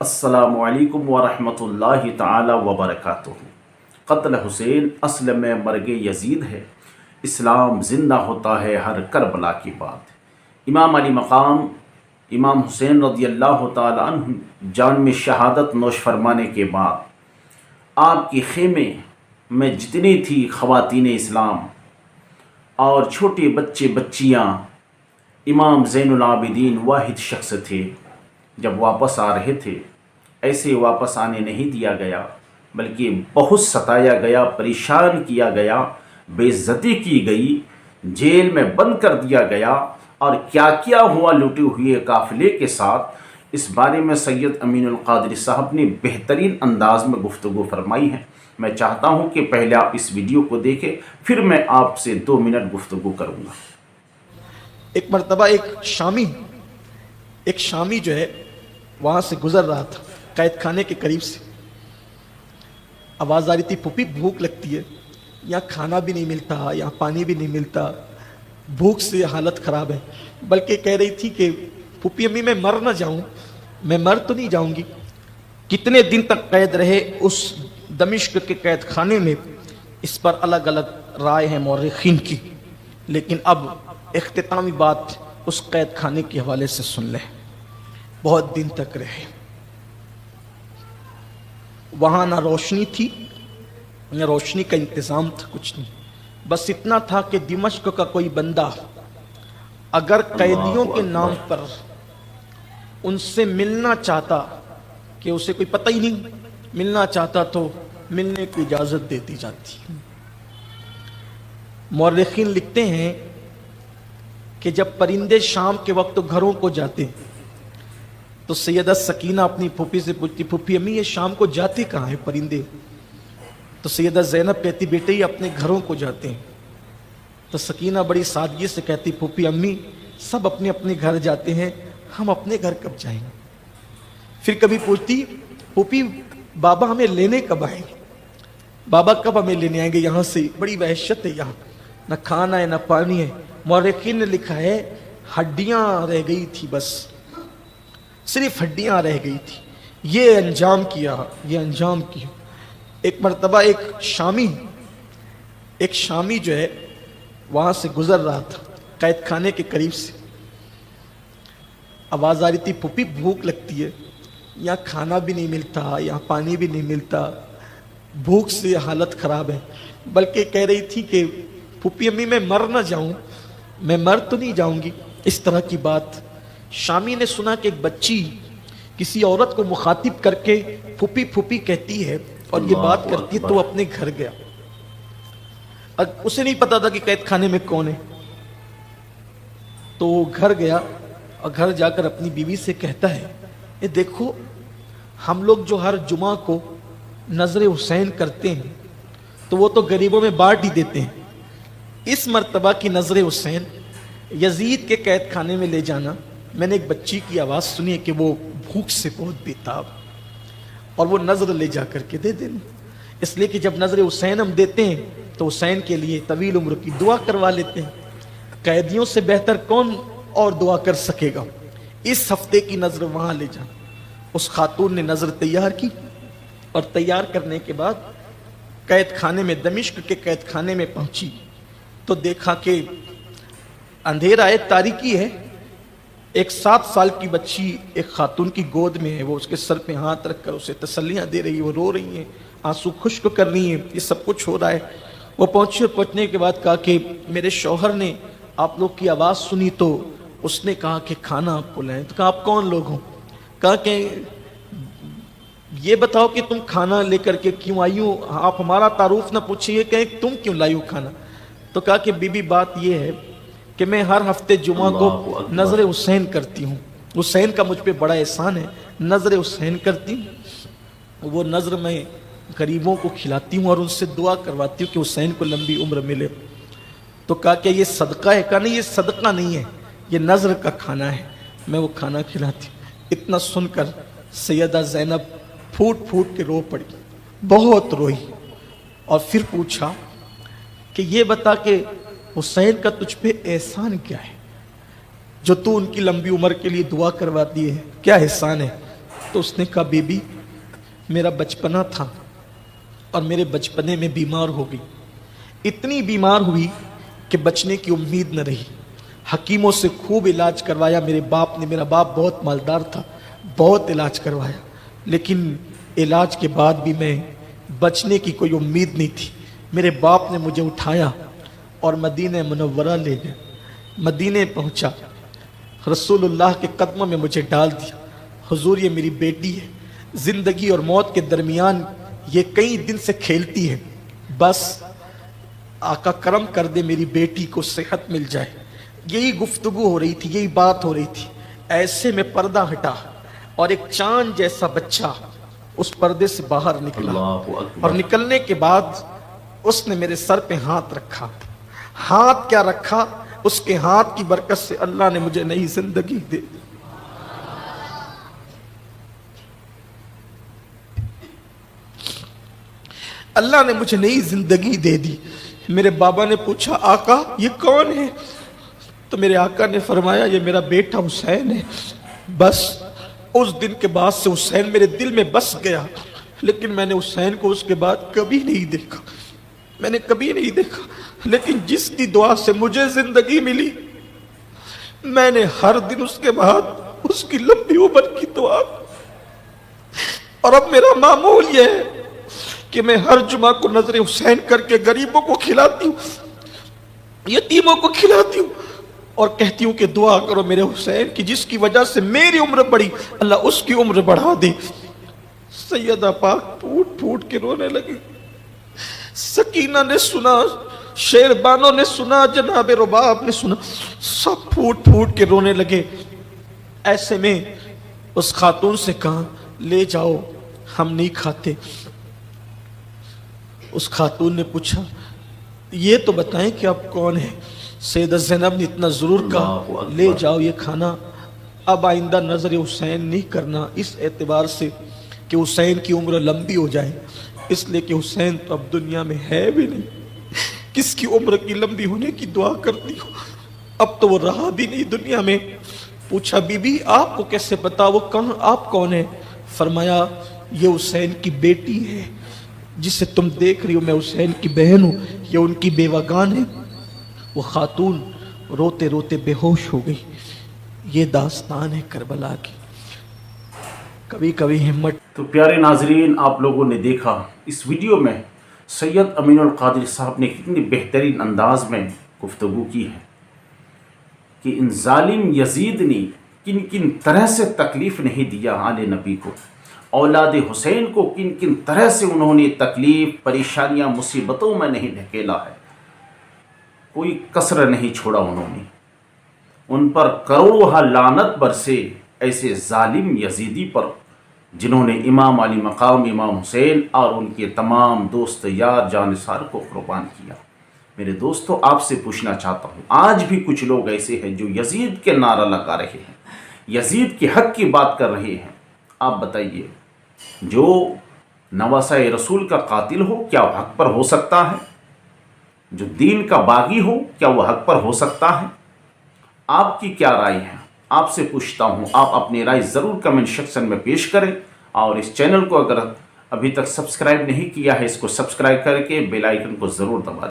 السلام علیکم ورحمۃ اللہ تعالی وبرکاتہ۔ قتل حسین اصل میں مرگ یزید ہے، اسلام زندہ ہوتا ہے ہر کربلا کی بات۔ امام علی مقام امام حسین رضی اللہ تعالی عنہ جان میں شہادت نوش فرمانے کے بعد آپ کے خیمے میں جتنی تھی خواتین اسلام اور چھوٹے بچے بچیاں، امام زین العابدین واحد شخص تھے۔ جب واپس آ رہے تھے ایسے واپس آنے نہیں دیا گیا، بلکہ بہت ستایا گیا، پریشان کیا گیا، بے عزتی کی گئی، جیل میں بند کر دیا گیا، اور کیا کیا ہوا لوٹے ہوئے قافلے کے ساتھ، اس بارے میں سید امین القادری صاحب نے بہترین انداز میں گفتگو فرمائی ہے۔ میں چاہتا ہوں کہ پہلے آپ اس ویڈیو کو دیکھیں، پھر میں آپ سے 2 منٹ گفتگو کروں گا۔ ایک مرتبہ ایک شامی جو ہے وہاں سے گزر رہا تھا، قید خانے کے قریب سے۔ آواز آ رہی تھی، پھوپھی بھوک لگتی ہے، یہاں کھانا بھی نہیں ملتا، یہاں پانی بھی نہیں ملتا، بھوک سے حالت خراب ہے۔ بلکہ کہہ رہی تھی کہ پھوپھی امی میں مر نہ جاؤں، میں مر تو نہیں جاؤں گی۔ کتنے دن تک قید رہے اس دمشق کے قید خانے میں، اس پر الگ الگ رائے ہیں مورخین کی، لیکن اب اختتامی بات اس قید خانے کے حوالے سے سن لیں۔ بہت دن تک رہے، وہاں نہ روشنی تھی نہ روشنی کا انتظام تھا، کچھ نہیں، بس اتنا تھا کہ دمشق کا کوئی بندہ اگر قیدیوں کے نام پر ان سے ملنا چاہتا، کہ اسے کوئی پتہ ہی نہیں، ملنا چاہتا تو ملنے کی اجازت دے دی جاتی۔ مورخین لکھتے ہیں کہ جب پرندے شام کے وقت گھروں کو جاتے تو سیدہ سکینہ اپنی پھوپھی سے پوچھتی، پھوپھی امی یہ شام کو جاتے کہاں ہیں پرندے؟ تو سیدہ زینب کہتی، بیٹے یہ اپنے گھروں کو جاتے ہیں۔ تو سکینہ بڑی سادگی سے کہتی، پھوپھی امی سب اپنے اپنے گھر جاتے ہیں، ہم اپنے گھر کب جائیں گے؟ پھر کبھی پوچھتی، پھوپھی بابا ہمیں لینے کب آئیں گے؟ بابا کب ہمیں لینے آئیں گے یہاں سے؟ بڑی وحشت ہے یہاں، نہ کھانا ہے نہ پانی ہے۔ مورخین نے لکھا ہے ہڈیاں رہ گئی تھی، بس صرف ہڈیاں رہ گئی تھی۔ یہ انجام کیا۔ ایک مرتبہ ایک شامی جو ہے وہاں سے گزر رہا تھا، قید خانے کے قریب سے۔ آواز آ رہی تھی، پھوپھی بھوک لگتی ہے، یہاں کھانا بھی نہیں ملتا، یہاں پانی بھی نہیں ملتا، بھوک سے حالت خراب ہے۔ بلکہ کہہ رہی تھی کہ پھوپھی امی میں مر نہ جاؤں، میں مر تو نہیں جاؤں گی، اس طرح کی بات۔ شامی نے سنا کہ ایک بچی کسی عورت کو مخاطب کر کے پھوپھی پھوپھی کہتی ہے اور یہ بات کرتی ہے، تو اپنے گھر گیا۔ اسے نہیں پتا تھا کہ قید خانے میں کون ہے، تو وہ گھر گیا اور گھر جا کر اپنی بیوی سے کہتا ہے، یہ دیکھو ہم لوگ جو ہر جمعہ کو نظر حسین کرتے ہیں تو وہ تو غریبوں میں بانٹ ہی دیتے ہیں، اس مرتبہ کی نظر حسین یزید کے قید خانے میں لے جانا۔ میں نے ایک بچی کی آواز سنی ہے کہ وہ بھوک سے بہت بیتاب، اور وہ نظر لے جا کر کے دے دینا، اس لیے کہ جب نظر حسین ہم دیتے ہیں تو حسین کے لیے طویل عمر کی دعا کروا لیتے ہیں۔ قیدیوں سے بہتر کون اور دعا کر سکے گا؟ اس ہفتے کی نظر وہاں لے جانا۔ اس خاتون نے نظر تیار کی، اور تیار کرنے کے بعد قید خانے میں، دمشق کے قید خانے میں پہنچی تو دیکھا کہ اندھیرا ہے، تاریکی ہے۔ ایک 7 سال کی بچی ایک خاتون کی گود میں ہے، وہ اس کے سر پہ ہاتھ رکھ کر اسے تسلیاں دے رہی ہے، وہ رو رہی ہیں، آنسو خشک کر رہی ہیں، یہ سب کچھ ہو رہا ہے۔ وہ پہنچی اور پہنچنے کے بعد کہا کہ میرے شوہر نے آپ لوگ کی آواز سنی تو اس نے کہا کہ کھانا آپ کو لائیں۔ تو کہا آپ کون لوگ ہوں؟ کہا کہ یہ بتاؤ کہ تم کھانا لے کر کے کیوں آئی ہو، آپ ہمارا تعارف نہ پوچھیے کہ تم کیوں لائی ہو کھانا؟ تو کہا کہ بی بی بات یہ ہے کہ میں ہر ہفتے جمعہ کو نظر حسین کرتی ہوں، حسین کا مجھ پہ بڑا احسان ہے، نظر حسین کرتی ہوں، وہ نظر میں غریبوں کو کھلاتی ہوں اور ان سے دعا کرواتی ہوں کہ حسین کو لمبی عمر ملے۔ تو کہا کہ یہ صدقہ ہے؟ کہا نہیں، یہ صدقہ نہیں ہے، یہ نظر کا کھانا ہے، میں وہ کھانا کھلاتی ہوں۔ اتنا سن کر سیدہ زینب پھوٹ پھوٹ کے رو پڑی، بہت روئی، اور پھر پوچھا کہ یہ بتا کہ حسین کا تجھ پہ احسان کیا ہے جو تو ان کی لمبی عمر کے لیے دعا کرواتی ہے، کیا احسان ہے؟ تو اس نے کہا بیبی میرا بچپنا تھا اور میرے بچپنے میں بیمار ہو گئی، اتنی بیمار ہوئی کہ بچنے کی امید نہ رہی، حکیموں سے خوب علاج کروایا میرے باپ نے، میرا باپ بہت مالدار تھا، بہت علاج کروایا، لیکن علاج کے بعد بھی میں بچنے کی کوئی امید نہیں تھی۔ میرے باپ نے مجھے اٹھایا اور مدینہ منورہ لے گئے، مدینہ پہنچا، رسول اللہ کے قدموں میں مجھے ڈال دیا، حضور یہ میری بیٹی ہے، زندگی اور موت کے درمیان یہ کئی دن سے کھیلتی ہے، بس آقا کرم کر دے میری بیٹی کو صحت مل جائے۔ یہی گفتگو ہو رہی تھی، یہی بات ہو رہی تھی، ایسے میں پردہ ہٹا اور ایک چاند جیسا بچہ اس پردے سے باہر نکلا، اللہ اکبر۔ اور نکلنے کے بعد اس نے میرے سر پہ ہاتھ رکھا۔ ہاتھ کیا رکھا؟ اس کے ہاتھ کی برکت سے اللہ نے مجھے نئی زندگی دے دی۔ اللہ نے مجھے نئی زندگی دے دی۔ میرے بابا نے پوچھا آقا یہ کون ہے؟ تو میرے آقا نے فرمایا یہ میرا بیٹا حسین ہے۔ بس اس دن کے بعد سے حسین میرے دل میں بس گیا، لیکن میں نے حسین کو اس کے بعد کبھی نہیں دیکھا، میں نے کبھی نہیں دیکھا، لیکن جس کی دعا سے مجھے زندگی ملی، میں نے ہر دن اس کے بعد اس کی لمبی عمر کی دعا، اور اب میرا معمول یہ ہے کہ میں ہر جمعہ کو نظر حسین کر کے غریبوں کو کھلاتی ہوں، یتیموں کو کھلاتی ہوں، اور کہتی ہوں کہ دعا کرو میرے حسین کی جس کی وجہ سے میری عمر بڑھی، اللہ اس کی عمر بڑھا دے۔ سیدہ پاک پھوٹ پھوٹ کے رونے لگی۔ سکینہ نے سنا، شیربانو نے سنا، جناب رباب نے سنا، سب پھوٹ پھوٹ کے رونے لگے۔ ایسے میں اس خاتون سے کہا لے جاؤ، ہم نہیں کھاتے۔ اس خاتون نے پوچھا یہ تو بتائیں کہ آپ کون ہیں؟ سیدہ زینب نے اتنا ضرور کہا لے جاؤ یہ کھانا، اب آئندہ نظر حسین نہیں کرنا، اس اعتبار سے کہ حسین کی عمر لمبی ہو جائے، اس لیے کہ حسین تو اب دنیا میں ہے بھی نہیں، کس کی عمر کی لمبی ہونے کی دعا کرتی ہو، اب تو وہ رہا بھی نہیں دنیا میں۔ پوچھا بی بی آپ کو کیسے پتا وہ کہاں، آپ کون ہیں؟ فرمایا یہ حسین کی بیٹی ہے جسے تم دیکھ رہی ہو، میں حسین کی بہن ہوں، یہ ان کی بیوگان ہے۔ وہ خاتون روتے روتے بے ہوش ہو گئی۔ یہ داستان ہے کربلا کی۔ کبھی کبھی ہمت۔ تو پیارے ناظرین، آپ لوگوں نے دیکھا اس ویڈیو میں سید امین القادری صاحب نے کتنی بہترین انداز میں گفتگو کی ہے کہ ان ظالم یزید نے کن کن طرح سے تکلیف نہیں دیا آل نبی کو، اولاد حسین کو کن کن طرح سے انہوں نے تکلیف، پریشانیاں، مصیبتوں میں نہیں ڈھکیلا ہے، کوئی کسر نہیں چھوڑا انہوں نے، ان پر کروڑہ لعنت برسے ایسے ظالم یزیدی پر جنہوں نے امام علی مقام امام حسین اور ان کے تمام دوست یار جانثار کو قربان کیا۔ میرے دوستو آپ سے پوچھنا چاہتا ہوں، آج بھی کچھ لوگ ایسے ہیں جو یزید کے نعرہ لگا رہے ہیں، یزید کے حق کی بات کر رہے ہیں۔ آپ بتائیے جو نواسہ رسول کا قاتل ہو کیا وہ حق پر ہو سکتا ہے؟ جو دین کا باغی ہو کیا وہ حق پر ہو سکتا ہے؟ آپ کی کیا رائے ہے؟ آپ سے پوچھتا ہوں، آپ اپنی رائے ضرور کمنٹ سیکشن میں پیش کریں، اور اس چینل کو اگر ابھی تک سبسکرائب نہیں کیا ہے اس کو سبسکرائب کر کے بیل آئیکن کو ضرور دبا دیں۔